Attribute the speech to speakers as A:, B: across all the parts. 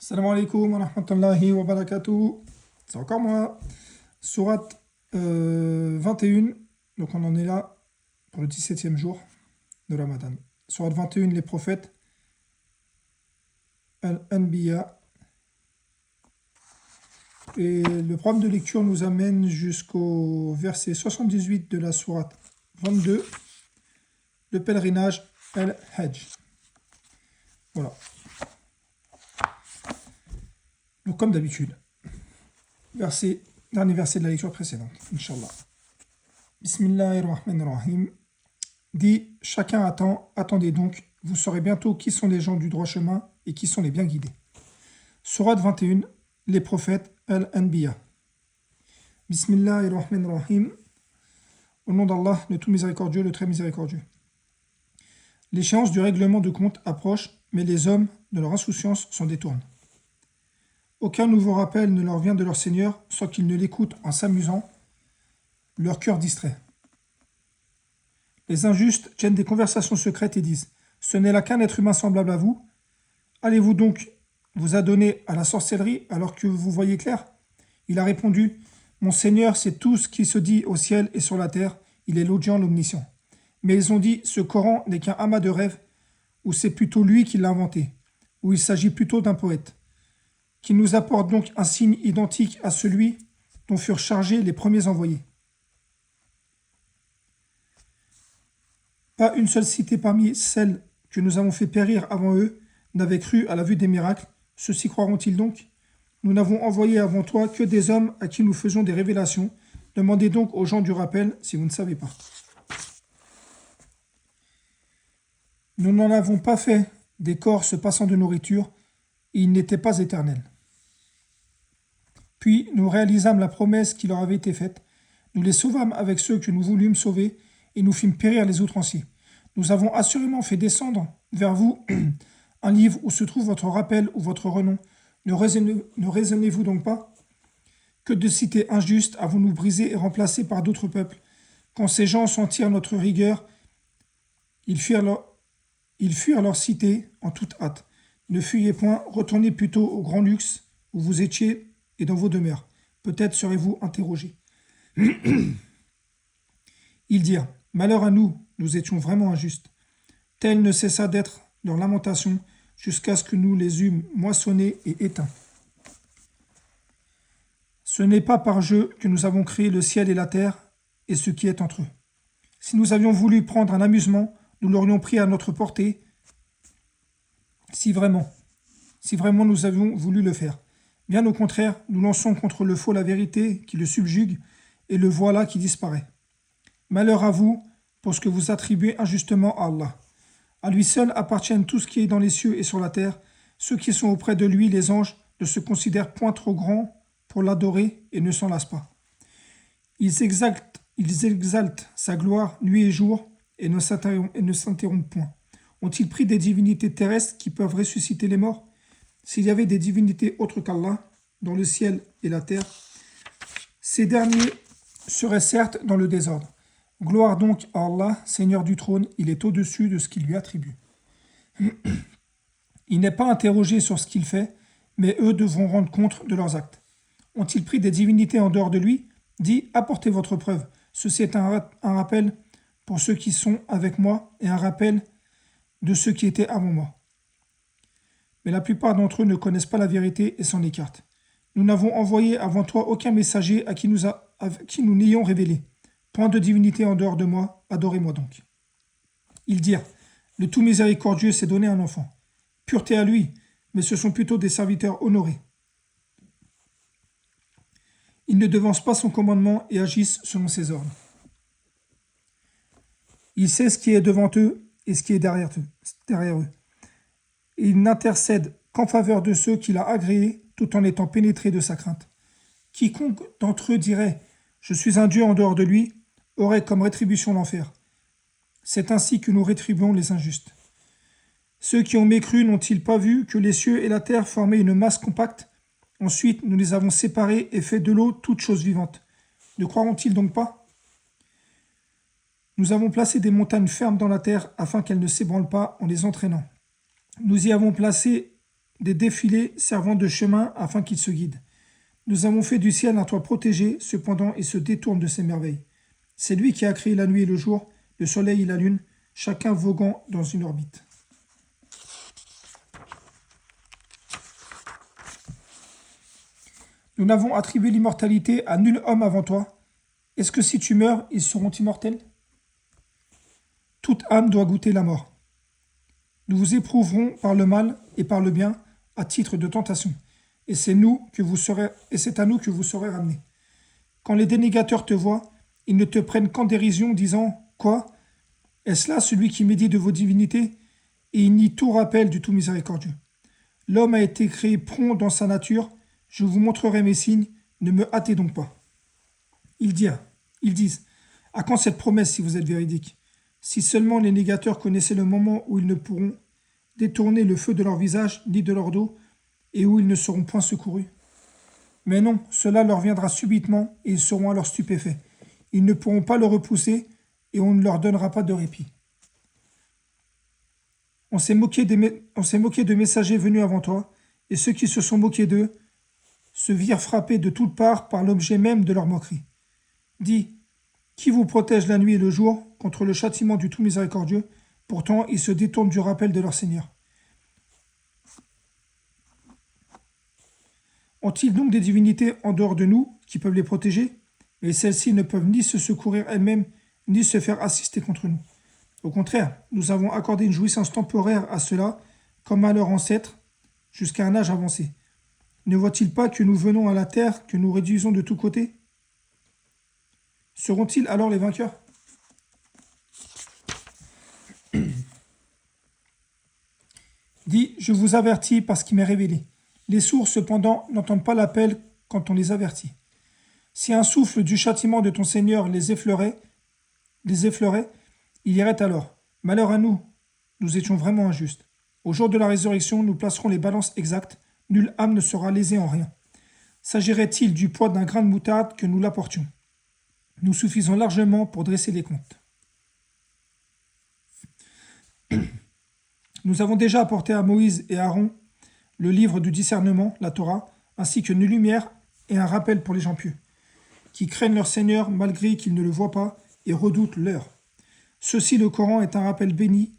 A: Salam alaikum wa rahmatullahi wa barakatuh. C'est encore moi. Sourate 21. Donc on en est là pour le 17e jour de Ramadan. Sourate 21, les prophètes. Al-Anbiya. Et le programme de lecture nous amène jusqu'au verset 78 de la sourate 22. Le pèlerinage Al-Hajj. Voilà. Donc comme d'habitude, dernier verset de la lecture précédente, Inch'Allah. Bismillahirrahmanirrahim. Dit, chacun attend, attendez donc, vous saurez bientôt qui sont les gens du droit chemin et qui sont les bien guidés. Sourate 21, les prophètes Al-Anbiya. Bismillahirrahmanirrahim. Au nom d'Allah, le tout miséricordieux, le très miséricordieux. L'échéance du règlement de compte approche, mais les hommes, de leur insouciance, s'en détournent. Aucun nouveau rappel ne leur vient de leur Seigneur, soit qu'ils ne l'écoutent en s'amusant, leur cœur distrait. Les injustes tiennent des conversations secrètes et disent « Ce n'est là qu'un être humain semblable à vous. Allez-vous donc vous adonner à la sorcellerie alors que vous voyez clair ?» Il a répondu « Mon Seigneur sait tout ce qui se dit au ciel et sur la terre, il est l'audient, l'omniscient. » Mais ils ont dit « Ce Coran n'est qu'un amas de rêves, ou c'est plutôt lui qui l'a inventé, ou il s'agit plutôt d'un poète. » Qui nous apporte donc un signe identique à celui dont furent chargés les premiers envoyés. Pas une seule cité parmi celles que nous avons fait périr avant eux n'avait cru à la vue des miracles. Ceux-ci croiront-ils donc? Nous n'avons envoyé avant toi que des hommes à qui nous faisons des révélations. Demandez donc aux gens du rappel si vous ne savez pas. Nous n'en avons pas fait des corps se passant de nourriture, et ils n'étaient pas éternels. Puis nous réalisâmes la promesse qui leur avait été faite. Nous les sauvâmes avec ceux que nous voulûmes sauver, et nous fîmes périr les outranciers. Nous avons assurément fait descendre vers vous un livre où se trouve votre rappel ou votre renom. Ne raisonnez-vous donc pas? Que de cités injustes avons-nous brisées et remplacées par d'autres peuples? Quand ces gens sentirent notre rigueur, ils fuirent leur cité en toute hâte. Ne fuyez point, retournez plutôt au grand luxe où vous étiez et dans vos demeures. Peut-être serez-vous interrogés. Ils dirent, malheur à nous, nous étions vraiment injustes. Tel ne cessa d'être leur lamentation jusqu'à ce que nous les eûmes moissonnés et éteints. Ce n'est pas par jeu que nous avons créé le ciel et la terre et ce qui est entre eux. Si nous avions voulu prendre un amusement, nous l'aurions pris à notre portée, si vraiment nous avions voulu le faire. Bien au contraire, nous lançons contre le faux la vérité qui le subjugue, et le voilà qui disparaît. Malheur à vous pour ce que vous attribuez injustement à Allah. À lui seul appartiennent tout ce qui est dans les cieux et sur la terre. Ceux qui sont auprès de lui, les anges, ne se considèrent point trop grands pour l'adorer et ne s'en lassent pas. Ils exaltent sa gloire nuit et jour et ne s'interrompent point. Ont-ils pris des divinités terrestres qui peuvent ressusciter les morts? S'il y avait des divinités autres qu'Allah, dans le ciel et la terre, ces derniers seraient certes dans le désordre. Gloire donc à Allah, Seigneur du trône, il est au-dessus de ce qu'il lui attribue. Il n'est pas interrogé sur ce qu'il fait, mais eux devront rendre compte de leurs actes. Ont-ils pris des divinités en dehors de lui? Dit, apportez votre preuve. Ceci est un rappel pour ceux qui sont avec moi et un rappel de ceux qui étaient avant moi. Mais la plupart d'entre eux ne connaissent pas la vérité et s'en écartent. Nous n'avons envoyé avant toi aucun messager à qui nous n'ayons révélé. Point de divinité en dehors de moi, adorez-moi donc. Ils dirent, le tout miséricordieux s'est donné un enfant. Pureté à lui, mais ce sont plutôt des serviteurs honorés. Ils ne devancent pas son commandement et agissent selon ses ordres. Il sait ce qui est devant eux et ce qui est derrière eux. Et il n'intercède qu'en faveur de ceux qu'il a agréés, tout en étant pénétré de sa crainte. Quiconque d'entre eux dirait « Je suis un Dieu en dehors de lui » aurait comme rétribution l'enfer. C'est ainsi que nous rétribuons les injustes. Ceux qui ont mécru n'ont-ils pas vu que les cieux et la terre formaient une masse compacte? Ensuite, nous les avons séparés et fait de l'eau toute chose vivante. Ne croiront-ils donc pas? Nous avons placé des montagnes fermes dans la terre afin qu'elles ne s'ébranlent pas en les entraînant. Nous y avons placé des défilés servant de chemin afin qu'ils se guident. Nous avons fait du ciel un toit protégé, cependant il se détourne de ses merveilles. C'est lui qui a créé la nuit et le jour, le soleil et la lune, chacun voguant dans une orbite. Nous n'avons attribué l'immortalité à nul homme avant toi. Est-ce que si tu meurs, ils seront immortels? Toute âme doit goûter la mort. Nous vous éprouverons par le mal et par le bien à titre de tentation. Et c'est à nous que vous serez ramenés. Quand les dénégateurs te voient, ils ne te prennent qu'en dérision, disant « Quoi? Est-ce là celui qui médit de vos divinités ?» Et il nie tout rappel du tout miséricordieux. L'homme a été créé prompt dans sa nature. Je vous montrerai mes signes. Ne me hâtez donc pas. Ils disent « À quand cette promesse si vous êtes véridique? Si seulement les négateurs connaissaient le moment où ils ne pourront détourner le feu de leur visage ni de leur dos, et où ils ne seront point secourus. Mais non, cela leur viendra subitement, et ils seront alors stupéfaits. Ils ne pourront pas le repousser, et on ne leur donnera pas de répit. On s'est moqué de messagers venus avant toi, et ceux qui se sont moqués d'eux se virent frappés de toutes parts par l'objet même de leur moquerie. Dis, qui vous protège la nuit et le jour contre le châtiment du tout miséricordieux? Pourtant, ils se détournent du rappel de leur Seigneur. Ont-ils donc des divinités en dehors de nous qui peuvent les protéger? Mais celles-ci ne peuvent ni se secourir elles-mêmes, ni se faire assister contre nous. Au contraire, nous avons accordé une jouissance temporaire à ceux-là, comme à leurs ancêtres, jusqu'à un âge avancé. Ne voient-ils pas que nous venons à la terre, que nous réduisons de tous côtés? Seront-ils alors les vainqueurs? Dis, je vous avertis parce qu'il m'est révélé. Les sourds, cependant, n'entendent pas l'appel quand on les avertit. Si un souffle du châtiment de ton Seigneur les effleurait, il irait alors. Malheur à nous, nous étions vraiment injustes. Au jour de la résurrection, nous placerons les balances exactes, nulle âme ne sera lésée en rien. S'agirait-il du poids d'un grain de moutarde que nous l'apportions? Nous suffisons largement pour dresser les comptes. Nous avons déjà apporté à Moïse et à Aaron le livre du discernement, la Torah, ainsi qu'une lumière et un rappel pour les gens pieux, qui craignent leur Seigneur malgré qu'ils ne le voient pas et redoutent l'heure. Ceci, le Coran, est un rappel béni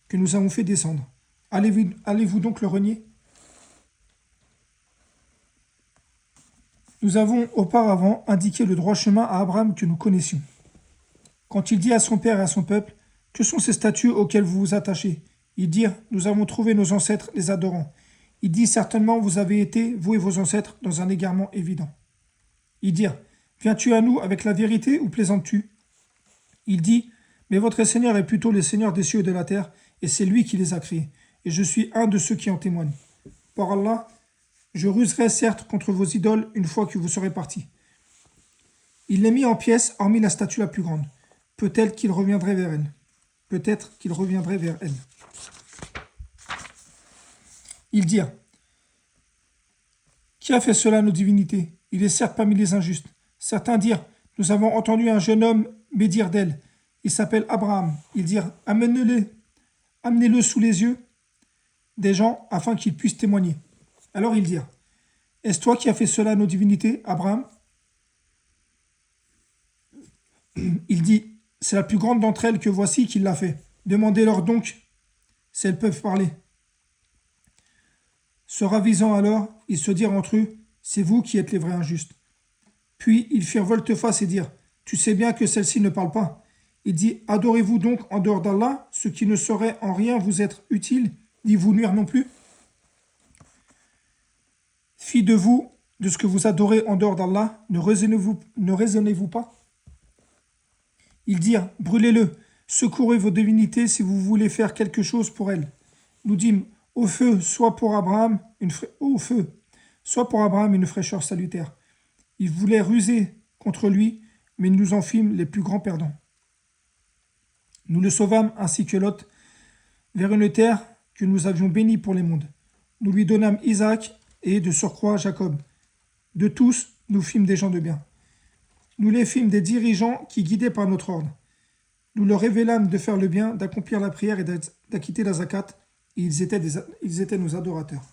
A: que nous avons fait descendre. Allez-vous donc le renier? Nous avons auparavant indiqué le droit chemin à Abraham que nous connaissions. Quand il dit à son père et à son peuple, « Que sont ces statues auxquelles vous vous attachez ?» Ils dirent, « Nous avons trouvé nos ancêtres les adorant. » Il dit, « Certainement vous avez été, vous et vos ancêtres, dans un égarement évident. » Ils dirent, « Viens-tu à nous avec la vérité ou plaisantes-tu » Il dit, « Mais votre Seigneur est plutôt le Seigneur des cieux et de la terre, et c'est lui qui les a créés, et je suis un de ceux qui en témoignent. Par Allah, je ruserai certes contre vos idoles une fois que vous serez partis. » Il les mit en pièces, hormis la statue la plus grande. Peut-être qu'il reviendrait vers elle. Ils dirent, « Qui a fait cela à nos divinités? Il est certes parmi les injustes. » Certains dirent, « Nous avons entendu un jeune homme médire d'elle. Il s'appelle Abraham. » Ils dirent, « Amenez-le sous les yeux des gens afin qu'ils puissent témoigner. » Alors ils dirent, « Est-ce toi qui as fait cela à nos divinités, Abraham ?» Il dit, « C'est la plus grande d'entre elles que voici qui l'a fait. Demandez-leur donc si elles peuvent parler. » Se ravisant alors, ils se dirent entre eux, « C'est vous qui êtes les vrais injustes. » Puis ils firent volte-face et dirent, « Tu sais bien que celle-ci ne parle pas. » Il dit, « Adorez-vous donc en dehors d'Allah, ce qui ne saurait en rien vous être utile, ni vous nuire non plus? Fi de vous, de ce que vous adorez en dehors d'Allah, ne raisonnez-vous pas? » Ils dirent, « Brûlez-le, secourez vos divinités si vous voulez faire quelque chose pour elles. » Nous dîmes, « Au feu, soit pour Abraham une fraîcheur salutaire. » Ils voulaient ruser contre lui, mais nous en fîmes les plus grands perdants. Nous le sauvâmes ainsi que Lot vers une terre que nous avions bénie pour les mondes. Nous lui donnâmes Isaac et de surcroît Jacob. De tous, nous fîmes des gens de bien. Nous les fîmes des dirigeants qui guidaient par notre ordre. Nous leur révélâmes de faire le bien, d'accomplir la prière et d'acquitter la zakat, et ils étaient nos adorateurs.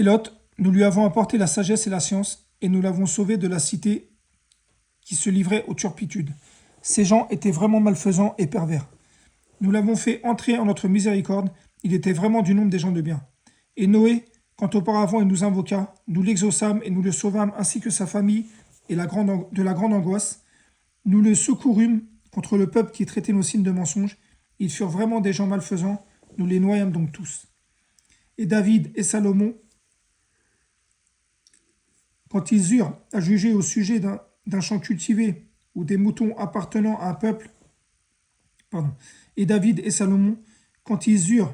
A: Et Lot, nous lui avons apporté la sagesse et la science, et nous l'avons sauvé de la cité qui se livrait aux turpitudes. Ces gens étaient vraiment malfaisants et pervers. Nous l'avons fait entrer en notre miséricorde, il était vraiment du nombre des gens de bien. Et Noé, quand auparavant il nous invoqua, nous l'exaucâmes et nous le sauvâmes ainsi que sa famille et de la grande angoisse. Nous le secourûmes contre le peuple qui traitait nos signes de mensonges. Ils furent vraiment des gens malfaisants, nous les noyâmes donc tous. Et David et Salomon, quand ils eurent à juger au sujet d'un champ cultivé ou des moutons appartenant à un peuple, et David et Salomon, quand ils eurent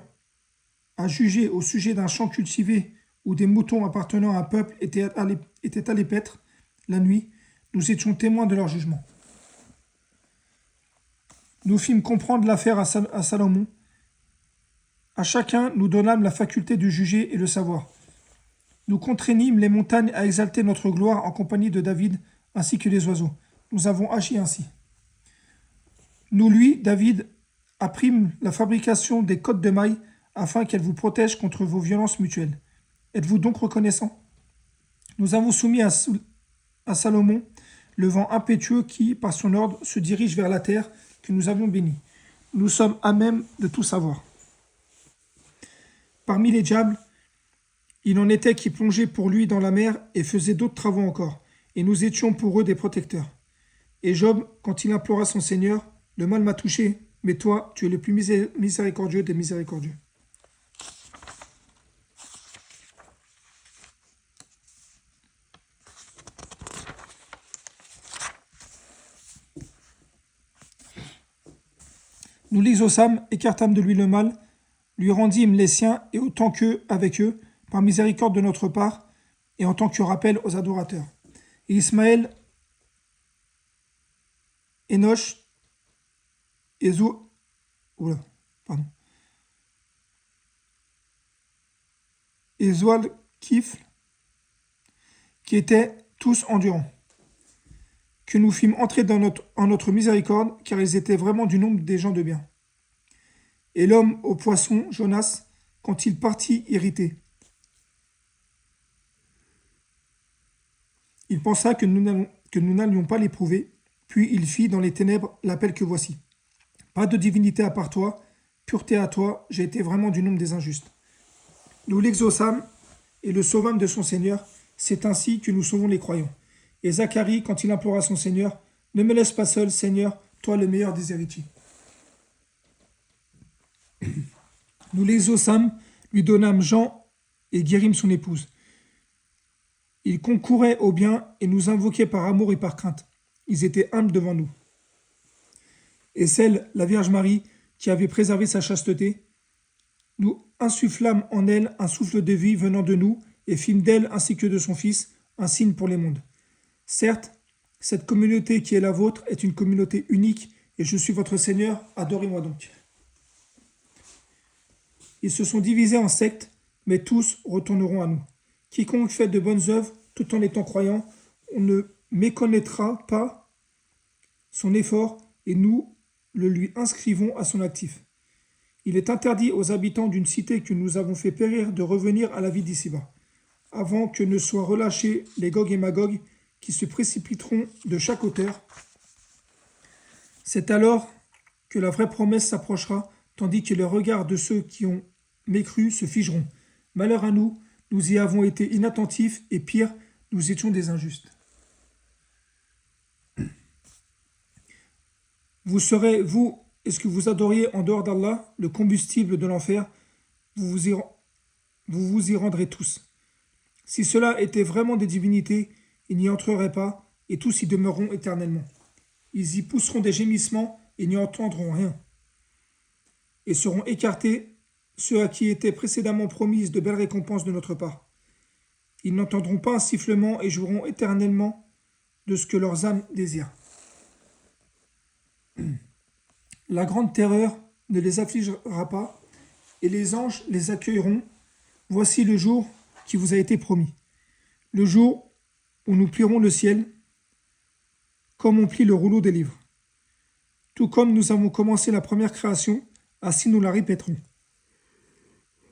A: à juger au sujet d'un champ cultivé où des moutons appartenant à un peuple étaient à les paître la nuit, nous étions témoins de leur jugement. Nous fîmes comprendre l'affaire à Salomon. À chacun, nous donnâmes la faculté de juger et de savoir. Nous contraignîmes les montagnes à exalter notre gloire en compagnie de David, ainsi que les oiseaux. Nous avons agi ainsi. Nous, lui, David, apprîmes la fabrication des cottes de mailles afin qu'elles vous protègent contre vos violences mutuelles. Êtes-vous donc reconnaissants? Nous avons soumis à Salomon le vent impétueux qui, par son ordre, se dirige vers la terre que nous avions bénie. Nous sommes à même de tout savoir. Parmi les diables, il en était qui plongeaient pour lui dans la mer et faisaient d'autres travaux encore, et nous étions pour eux des protecteurs. Et Job, quand il implora son Seigneur, le mal m'a touché, mais toi, tu es le plus miséricordieux des miséricordieux. Nous l'exaucâmes, écartâmes de lui le mal, lui rendîmes les siens, et autant qu'eux, avec eux, par miséricorde de notre part, et en tant que rappel aux adorateurs. Et Ismaël, Enoch, et Zoal-Kifl, qui étaient tous endurants, que nous fîmes entrer en notre miséricorde, car ils étaient vraiment du nombre des gens de bien. Et l'homme au poisson, Jonas, quand il partit irrité, il pensa que nous n'allions pas l'éprouver, puis il fit dans les ténèbres l'appel que voici. Pas de divinité à part toi, pureté à toi, j'ai été vraiment du nombre des injustes. Nous l'exaucâmes et le sauvâmes de son Seigneur, c'est ainsi que nous sauvons les croyants. Et Zacharie, quand il implora son Seigneur, ne me laisse pas seul, Seigneur, toi le meilleur des héritiers. Nous l'exaucâmes, lui donnâmes Jean et guérîmes son épouse. Ils concouraient au bien et nous invoquaient par amour et par crainte. Ils étaient humbles devant nous. Et celle, la Vierge Marie, qui avait préservé sa chasteté, nous insufflâmes en elle un souffle de vie venant de nous et fîmes d'elle ainsi que de son Fils un signe pour les mondes. Certes, cette communauté qui est la vôtre est une communauté unique et je suis votre Seigneur, adorez-moi donc. Ils se sont divisés en sectes, mais tous retourneront à nous. Quiconque fait de bonnes œuvres, tout en étant croyant, on ne méconnaîtra pas son effort et nous le lui inscrivons à son actif. Il est interdit aux habitants d'une cité que nous avons fait périr de revenir à la vie d'ici-bas, avant que ne soient relâchés les Gog et Magog qui se précipiteront de chaque hauteur. C'est alors que la vraie promesse s'approchera, tandis que les regards de ceux qui ont mécru se figeront. Malheur à nous, nous y avons été inattentifs, et pire, nous étions des injustes. Vous serez, vous, est-ce que vous adoriez en dehors d'Allah le combustible de l'enfer, vous vous y rendrez tous. Si cela était vraiment des divinités, ils n'y entreraient pas, et tous y demeureront éternellement. Ils y pousseront des gémissements et n'y entendront rien. Et seront écartés ceux à qui étaient précédemment promises de belles récompenses de notre part. Ils n'entendront pas un sifflement et joueront éternellement de ce que leurs âmes désirent. La grande terreur ne les affligera pas, et les anges les accueilleront. Voici le jour qui vous a été promis, le jour où nous plierons le ciel, comme on plie le rouleau des livres. Tout comme nous avons commencé la première création, ainsi nous la répéterons.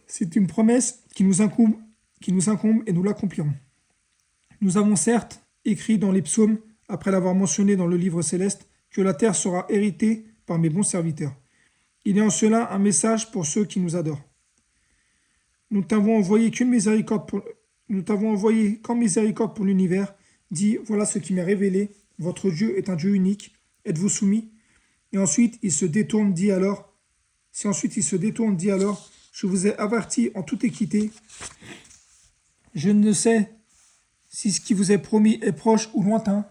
A: C'est une promesse qui nous incombe qui nous incombe et nous l'accomplirons. Nous avons certes écrit dans les psaumes, après l'avoir mentionné dans le livre céleste, que la terre sera héritée par mes bons serviteurs. Il y a en cela un message pour ceux qui nous adorent. Nous t'avons envoyé qu'en miséricorde pour l'univers. Dis, voilà ce qui m'est révélé. Votre Dieu est un Dieu unique. Êtes-vous soumis? Et ensuite, il se détourne, dit alors, je vous ai averti en toute équité. Je ne sais si ce qui vous est promis est proche ou lointain.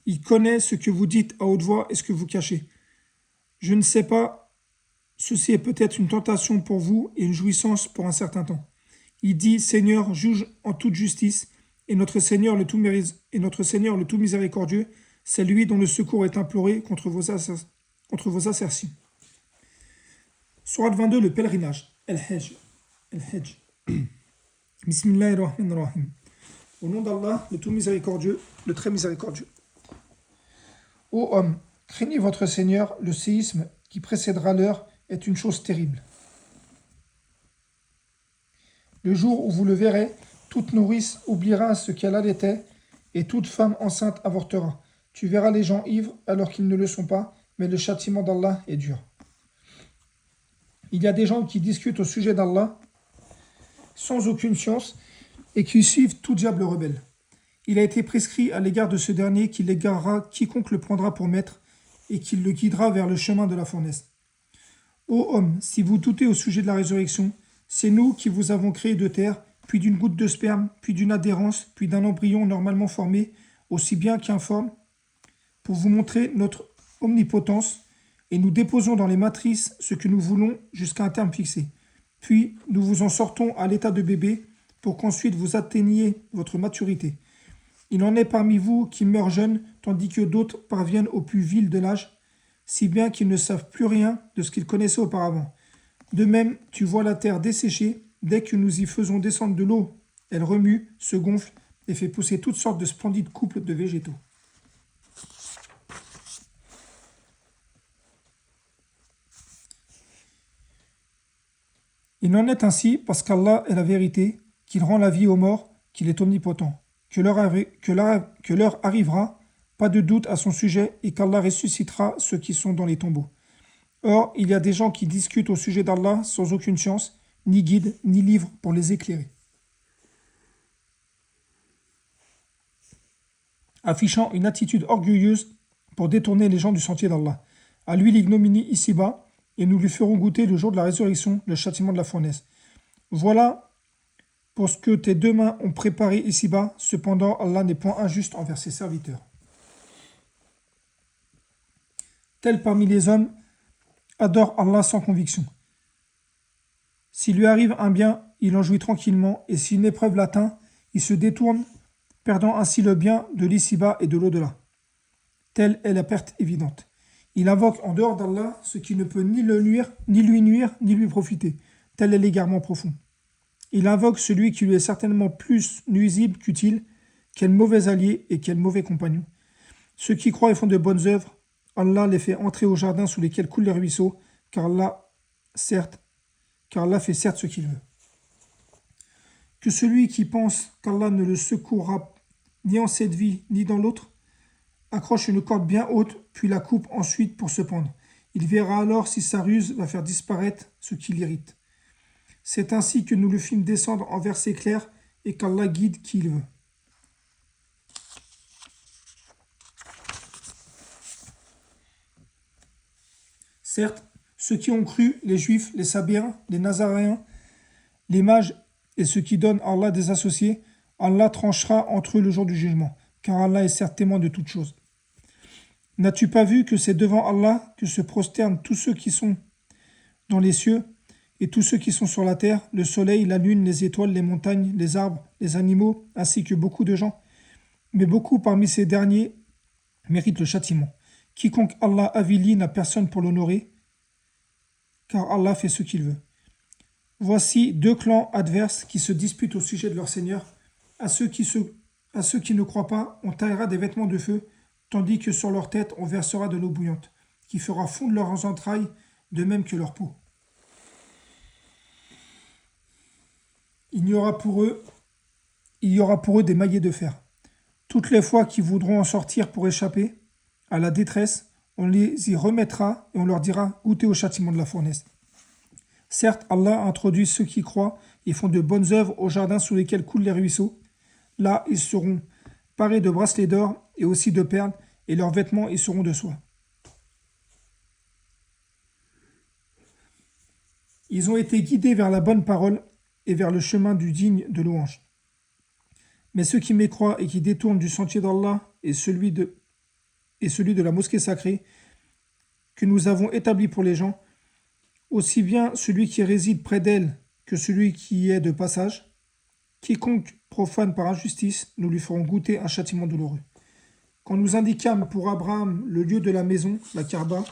A: Il connaît ce que vous dites à haute voix et ce que vous cachez. Je ne sais pas, ceci est peut-être une tentation pour vous et une jouissance pour un certain temps. Il dit, Seigneur, juge en toute justice, et notre Seigneur le tout miséricordieux, c'est lui dont le secours est imploré contre vos assertions. Sourate 22, le pèlerinage. El-Hajj. Bismillahirrahmanirrahim. Au nom d'Allah, le tout miséricordieux, le très miséricordieux. Ô homme, craignez votre Seigneur, le séisme qui précédera l'heure est une chose terrible. Le jour où vous le verrez, toute nourrice oubliera ce qu'elle allaitait, et toute femme enceinte avortera. Tu verras les gens ivres alors qu'ils ne le sont pas, mais le châtiment d'Allah est dur. Il y a des gens qui discutent au sujet d'Allah sans aucune science et qui suivent tout diable rebelle. Il a été prescrit à l'égard de ce dernier qu'il égarera quiconque le prendra pour maître et qu'il le guidera vers le chemin de la fournaise. Ô homme, si vous doutez au sujet de la résurrection, c'est nous qui vous avons créé de terre, puis d'une goutte de sperme, puis d'une adhérence, puis d'un embryon normalement formé, aussi bien qu'informe, pour vous montrer notre omnipotence, et nous déposons dans les matrices ce que nous voulons jusqu'à un terme fixé. Puis nous vous en sortons à l'état de bébé, pour qu'ensuite vous atteigniez votre maturité. Il en est parmi vous qui meurent jeunes, tandis que d'autres parviennent au plus vil de l'âge, si bien qu'ils ne savent plus rien de ce qu'ils connaissaient auparavant. De même, tu vois la terre desséchée, dès que nous y faisons descendre de l'eau, elle remue, se gonfle et fait pousser toutes sortes de splendides couples de végétaux. Il en est ainsi parce qu'Allah est la vérité, qu'il rend la vie aux morts, qu'il est omnipotent, que l'heure arrivera, pas de doute à son sujet, et qu'Allah ressuscitera ceux qui sont dans les tombeaux. Or, il y a des gens qui discutent au sujet d'Allah sans aucune science, ni guide, ni livre pour les éclairer. Affichant une attitude orgueilleuse pour détourner les gens du sentier d'Allah. À lui l'ignominie ici-bas, et nous lui ferons goûter le jour de la résurrection le châtiment de la fournaise. Voilà pour ce que tes deux mains ont préparé ici-bas, cependant Allah n'est point injuste envers ses serviteurs. Tel parmi les hommes adore Allah sans conviction. S'il lui arrive un bien, il en jouit tranquillement, et si une épreuve l'atteint, il se détourne, perdant ainsi le bien de l'ici-bas et de l'au-delà. Telle est la perte évidente. Il invoque en dehors d'Allah ce qui ne peut ni lui nuire, ni lui profiter. Tel est l'égarement profond. Il invoque celui qui lui est certainement plus nuisible qu'utile, quel mauvais allié et quel mauvais compagnon. Ceux qui croient et font de bonnes œuvres, Allah les fait entrer au jardin sous lesquels coulent les ruisseaux, car Allah fait certes ce qu'il veut. Que celui qui pense qu'Allah ne le secourra ni en cette vie ni dans l'autre, accroche une corde bien haute, puis la coupe ensuite pour se pendre. Il verra alors si sa ruse va faire disparaître ce qui l'irrite. C'est ainsi que nous le fîmes descendre en versets clairs et qu'Allah guide qui il veut. Certes, ceux qui ont cru, les Juifs, les Sabéens, les Nazaréens, les mages et ceux qui donnent à Allah des associés, Allah tranchera entre eux le jour du jugement, car Allah est certes témoin de toutes choses. N'as-tu pas vu que c'est devant Allah que se prosternent tous ceux qui sont dans les cieux et tous ceux qui sont sur la terre, le soleil, la lune, les étoiles, les montagnes, les arbres, les animaux, ainsi que beaucoup de gens? Mais beaucoup parmi ces derniers méritent le châtiment. Quiconque Allah avilit n'a personne pour l'honorer, car Allah fait ce qu'il veut. Voici deux clans adverses qui se disputent au sujet de leur Seigneur. À ceux qui ne croient pas, on taillera des vêtements de feu, tandis que sur leur tête on versera de l'eau bouillante, qui fera fondre leurs entrailles, de même que leur peau. Il y aura pour eux, il y aura pour eux des maillets de fer. Toutes les fois qu'ils voudront en sortir pour échapper à la détresse, on les y remettra et on leur dira goûtez au châtiment de la fournaise. Certes, Allah introduit ceux qui croient et font de bonnes œuvres au jardin sous lesquels coulent les ruisseaux. Là, ils seront parés de bracelets d'or et aussi de perles, et leurs vêtements y seront de soie. Ils ont été guidés vers la bonne parole et vers le chemin du digne de louange. Mais ceux qui mécroient et qui détournent du sentier d'Allah et celui de la mosquée sacrée que nous avons établi pour les gens, aussi bien celui qui réside près d'elle que celui qui y est de passage, quiconque profane par injustice, nous lui ferons goûter un châtiment douloureux. Quand nous indiquâmes pour Abraham le lieu de la maison, la Kaaba,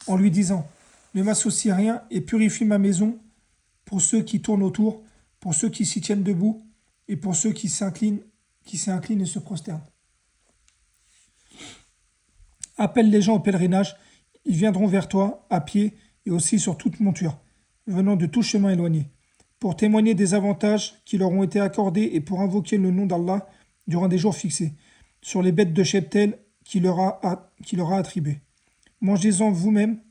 A: en lui disant « Ne m'associe à rien et purifie ma maison pour ceux qui tournent autour, pour ceux qui s'y tiennent debout et pour ceux qui s'inclinent et se prosternent. Appelle les gens au pèlerinage, ils viendront vers toi à pied et aussi sur toute monture, venant de tout chemin éloigné, pour témoigner des avantages qui leur ont été accordés et pour invoquer le nom d'Allah durant des jours fixés, sur les bêtes de cheptel qu'il leur a attribuées. Mangez-en vous-même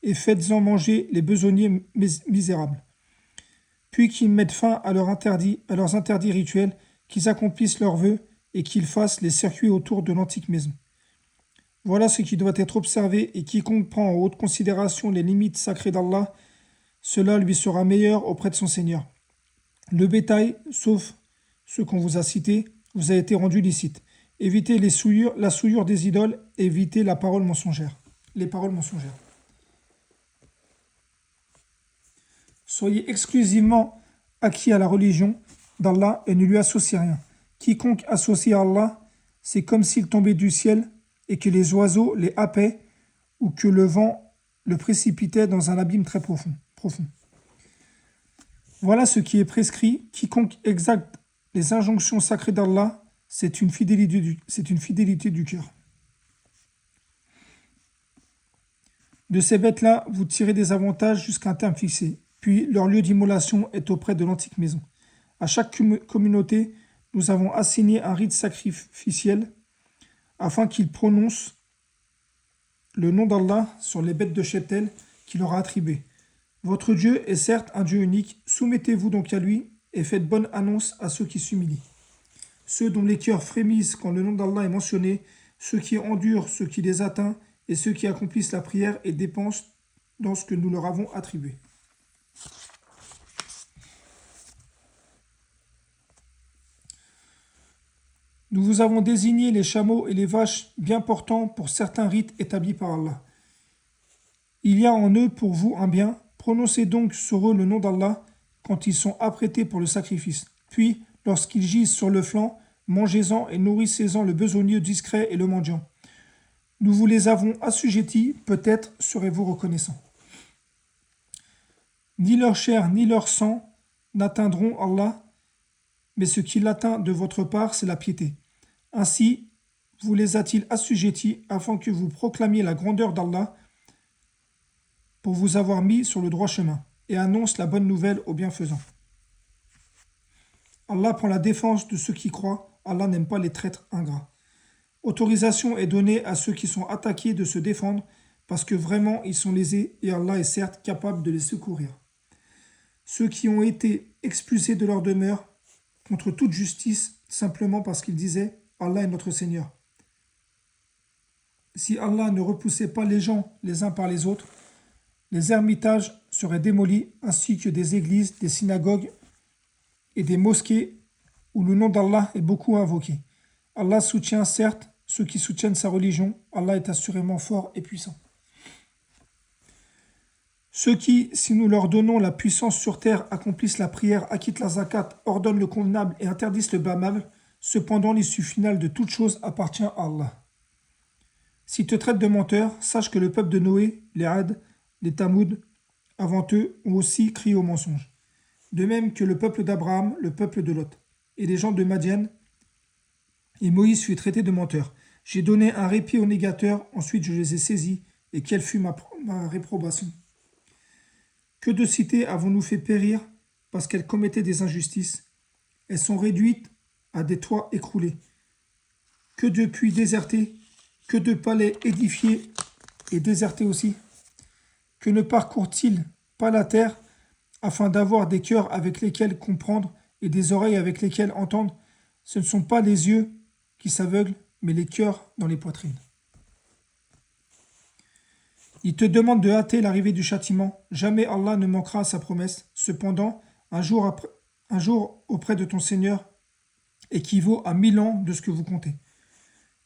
A: et faites-en manger les besogniers misérables. Puis qu'ils mettent fin à leurs interdits rituels, qu'ils accomplissent leurs vœux et qu'ils fassent les circuits autour de l'antique maison. Voilà ce qui doit être observé et quiconque prend en haute considération les limites sacrées d'Allah, cela lui sera meilleur auprès de son Seigneur. Le bétail, sauf ce qu'on vous a cité, vous a été rendu licite. Évitez la souillure des idoles, évitez les paroles mensongères. Soyez exclusivement acquis à la religion d'Allah et ne lui associez rien. Quiconque associe à Allah, c'est comme s'il tombait du ciel et que les oiseaux les happaient ou que le vent le précipitait dans un abîme très profond. Voilà ce qui est prescrit. Quiconque exacte les injonctions sacrées d'Allah, c'est une fidélité du cœur. De ces bêtes-là, vous tirez des avantages jusqu'à un terme fixé. Puis leur lieu d'immolation est auprès de l'antique maison. À chaque communauté, nous avons assigné un rite sacrificiel afin qu'ils prononcent le nom d'Allah sur les bêtes de cheptel qu'il leur a attribuées. Votre Dieu est certes un Dieu unique, soumettez-vous donc à lui et faites bonne annonce à ceux qui s'humilient. Ceux dont les cœurs frémissent quand le nom d'Allah est mentionné, ceux qui endurent ce qui les atteint et ceux qui accomplissent la prière et dépensent dans ce que nous leur avons attribué. Nous vous avons désigné les chameaux et les vaches bien portants pour certains rites établis par Allah. Il y a en eux pour vous un bien, prononcez donc sur eux le nom d'Allah quand ils sont apprêtés pour le sacrifice. Puis, lorsqu'ils gisent sur le flanc, mangez-en et nourrissez-en le besogneux discret et le mendiant. Nous vous les avons assujettis, peut-être serez-vous reconnaissants. Ni leur chair ni leur sang n'atteindront Allah, mais ce qui l'atteint de votre part, c'est la piété. Ainsi, vous les a-t-il assujettis afin que vous proclamiez la grandeur d'Allah pour vous avoir mis sur le droit chemin et annonce la bonne nouvelle aux bienfaisants. Allah prend la défense de ceux qui croient, Allah n'aime pas les traîtres ingrats. Autorisation est donnée à ceux qui sont attaqués de se défendre parce que vraiment ils sont lésés et Allah est certes capable de les secourir. Ceux qui ont été expulsés de leur demeure contre toute justice simplement parce qu'ils disaient « Allah est notre Seigneur ». Si Allah ne repoussait pas les gens les uns par les autres, les ermitages seraient démolis ainsi que des églises, des synagogues et des mosquées où le nom d'Allah est beaucoup invoqué. Allah soutient certes ceux qui soutiennent sa religion, Allah est assurément fort et puissant. Ceux qui, si nous leur donnons la puissance sur terre, accomplissent la prière, acquittent la zakat, ordonnent le convenable et interdisent le blâmable, cependant l'issue finale de toute chose appartient à Allah. S'ils te traitent de menteur, sache que le peuple de Noé, les Had, les Tamoud, avant eux, ont aussi crié au mensonge. De même que le peuple d'Abraham, le peuple de Lot, et les gens de Madian, et Moïse fut traité de menteur. J'ai donné un répit aux négateurs, ensuite je les ai saisis, et quelle fut ma réprobation. Que de cités avons-nous fait périr parce qu'elles commettaient des injustices. Elles sont réduites à des toits écroulés. Que de puits désertés, que de palais édifiés et désertés aussi. Que ne parcourent-ils pas la terre afin d'avoir des cœurs avec lesquels comprendre et des oreilles avec lesquelles entendre? Ce ne sont pas les yeux qui s'aveuglent, mais les cœurs dans les poitrines. Il te demande de hâter l'arrivée du châtiment. Jamais Allah ne manquera à sa promesse. Cependant, un jour auprès de ton Seigneur équivaut à 1000 ans de ce que vous comptez.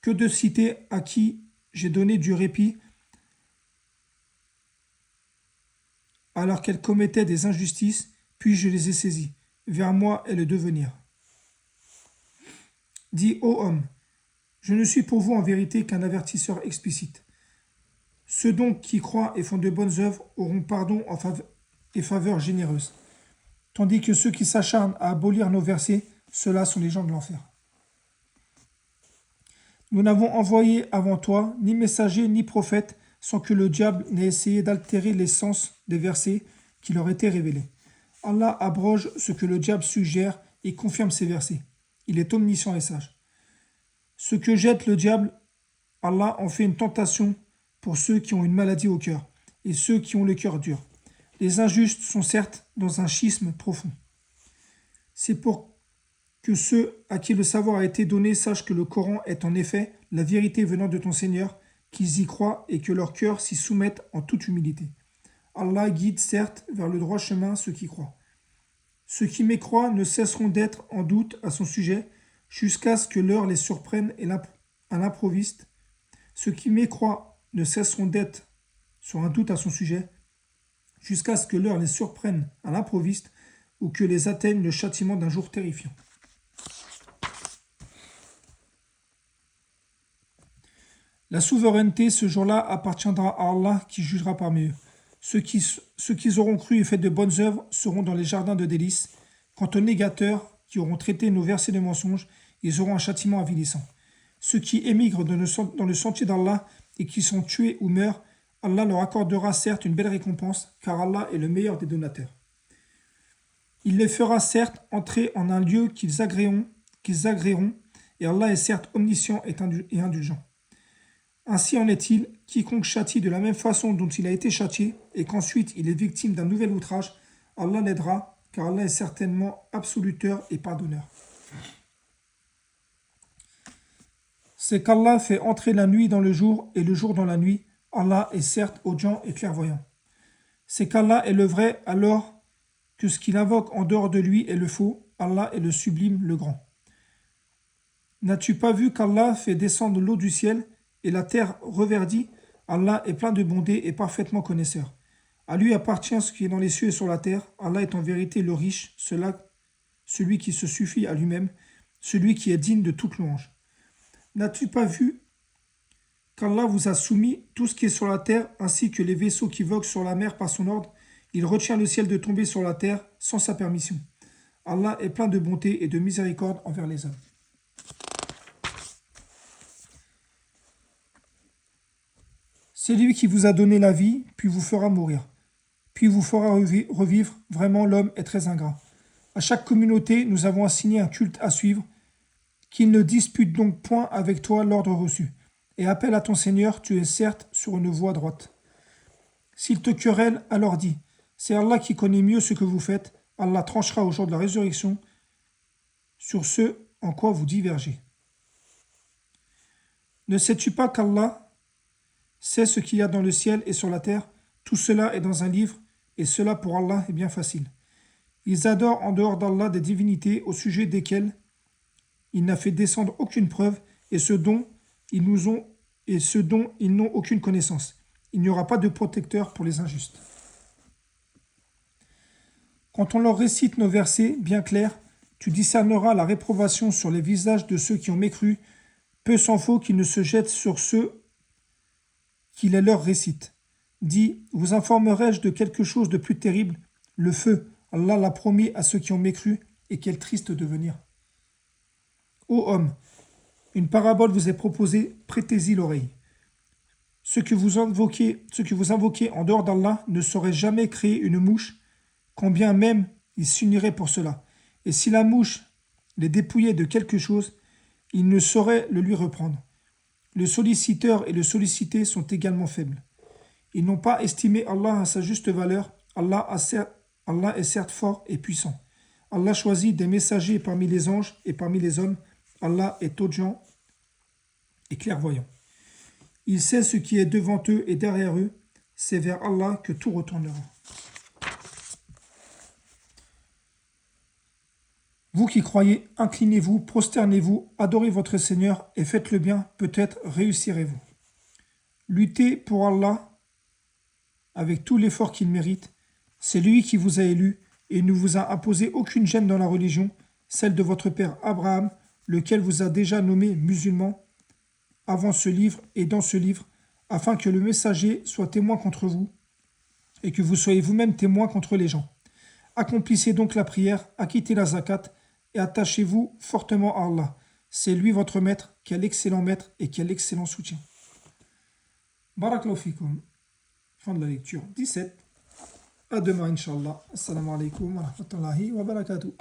A: Que de cités à qui j'ai donné du répit alors qu'elles commettaient des injustices, puis je les ai saisies. Vers moi est le devenir. Dis, ô homme, je ne suis pour vous en vérité qu'un avertisseur explicite. Ceux donc qui croient et font de bonnes œuvres auront pardon et faveur généreuse. Tandis que ceux qui s'acharnent à abolir nos versets, ceux-là sont les gens de l'enfer. Nous n'avons envoyé avant toi ni messager ni prophète sans que le diable n'ait essayé d'altérer l'essence des versets qui leur étaient révélés. Allah abroge ce que le diable suggère et confirme ses versets. Il est omniscient et sage. Ce que jette le diable, Allah en fait une tentation pour ceux qui ont une maladie au cœur et ceux qui ont le cœur dur. Les injustes sont certes dans un schisme profond. C'est pour que ceux à qui le savoir a été donné sachent que le Coran est en effet la vérité venant de ton Seigneur, qu'ils y croient et que leur cœur s'y soumette en toute humilité. Allah guide certes vers le droit chemin ceux qui croient. Ceux qui mécroient ne cesseront d'être en doute à son sujet jusqu'à ce que l'heure les surprenne à l'improviste. Ceux qui mécroient ne cesseront d'être sur un doute à son sujet jusqu'à ce que l'heure les surprenne à l'improviste ou que les atteigne le châtiment d'un jour terrifiant. La souveraineté ce jour-là appartiendra à Allah qui jugera parmi eux. Ceux qui auront cru et fait de bonnes œuvres seront dans les jardins de délices. Quant aux négateurs qui auront traité nos versets de mensonges, ils auront un châtiment avilissant. Ceux qui émigrent dans le sentier d'Allah et qui sont tués ou meurent, Allah leur accordera certes une belle récompense, car Allah est le meilleur des donateurs. Il les fera certes entrer en un lieu qu'ils agréeront, et Allah est certes omniscient et indulgent. Ainsi en est-il, quiconque châtie de la même façon dont il a été châtié, et qu'ensuite il est victime d'un nouvel outrage, Allah l'aidera, car Allah est certainement absoluteur et pardonneur. C'est qu'Allah fait entrer la nuit dans le jour et le jour dans la nuit. Allah est certes audient et clairvoyant. C'est qu'Allah est le vrai alors que ce qu'il invoque en dehors de lui est le faux. Allah est le sublime, le grand. N'as-tu pas vu qu'Allah fait descendre l'eau du ciel et la terre reverdit? Allah est plein de bonté et parfaitement connaisseur. À lui appartient ce qui est dans les cieux et sur la terre. Allah est en vérité le riche, celui qui se suffit à lui-même, celui qui est digne de toute louange. N'as-tu pas vu qu'Allah vous a soumis tout ce qui est sur la terre, ainsi que les vaisseaux qui voguent sur la mer par son ordre? Il retient le ciel de tomber sur la terre sans sa permission. Allah est plein de bonté et de miséricorde envers les hommes. C'est lui qui vous a donné la vie, puis vous fera mourir, puis vous fera revivre. Vraiment, l'homme est très ingrat. À chaque communauté, nous avons assigné un culte à suivre, qu'il ne dispute donc point avec toi l'ordre reçu, et appelle à ton Seigneur, tu es certes sur une voie droite. S'il te querelle, alors dis, c'est Allah qui connaît mieux ce que vous faites, Allah tranchera au jour de la résurrection sur ce en quoi vous divergez. Ne sais-tu pas qu'Allah sait ce qu'il y a dans le ciel et sur la terre? Tout cela est dans un livre, et cela pour Allah est bien facile. Ils adorent en dehors d'Allah des divinités au sujet desquelles il n'a fait descendre aucune preuve, et ce dont ils n'ont aucune connaissance. Il n'y aura pas de protecteur pour les injustes. Quand on leur récite nos versets bien clairs, tu discerneras la réprobation sur les visages de ceux qui ont mécru. Peu s'en faut qu'ils ne se jettent sur ceux qui les leur récitent. Dis, vous informerai-je de quelque chose de plus terrible? Le feu, Allah l'a promis à ceux qui ont mécru, et quel triste devenir. Ô homme, une parabole vous est proposée, prêtez-y l'oreille. Ce que vous invoquez en dehors d'Allah ne saurait jamais créer une mouche, quand bien même ils s'uniraient pour cela. Et si la mouche les dépouillait de quelque chose, ils ne sauraient le lui reprendre. Le solliciteur et le sollicité sont également faibles. Ils n'ont pas estimé Allah à sa juste valeur. Allah est certes fort et puissant. Allah choisit des messagers parmi les anges et parmi les hommes. Allah est audient et clairvoyant. Il sait ce qui est devant eux et derrière eux. C'est vers Allah que tout retournera. Vous qui croyez, inclinez-vous, prosternez-vous, adorez votre Seigneur et faites le bien, peut-être réussirez-vous. Luttez pour Allah avec tout l'effort qu'il mérite. C'est lui qui vous a élu et ne vous a imposé aucune gêne dans la religion, celle de votre père Abraham, lequel vous a déjà nommé musulman avant ce livre et dans ce livre, afin que le messager soit témoin contre vous et que vous soyez vous-même témoin contre les gens. Accomplissez donc la prière, acquittez la zakat et attachez-vous fortement à Allah. C'est lui votre maître, quel excellent maître et quel excellent soutien. Barakallahu fikum. Fin de la lecture 17. À demain, Inch'Allah. Assalamu alaikum wa rahmatullahi wa barakatuh.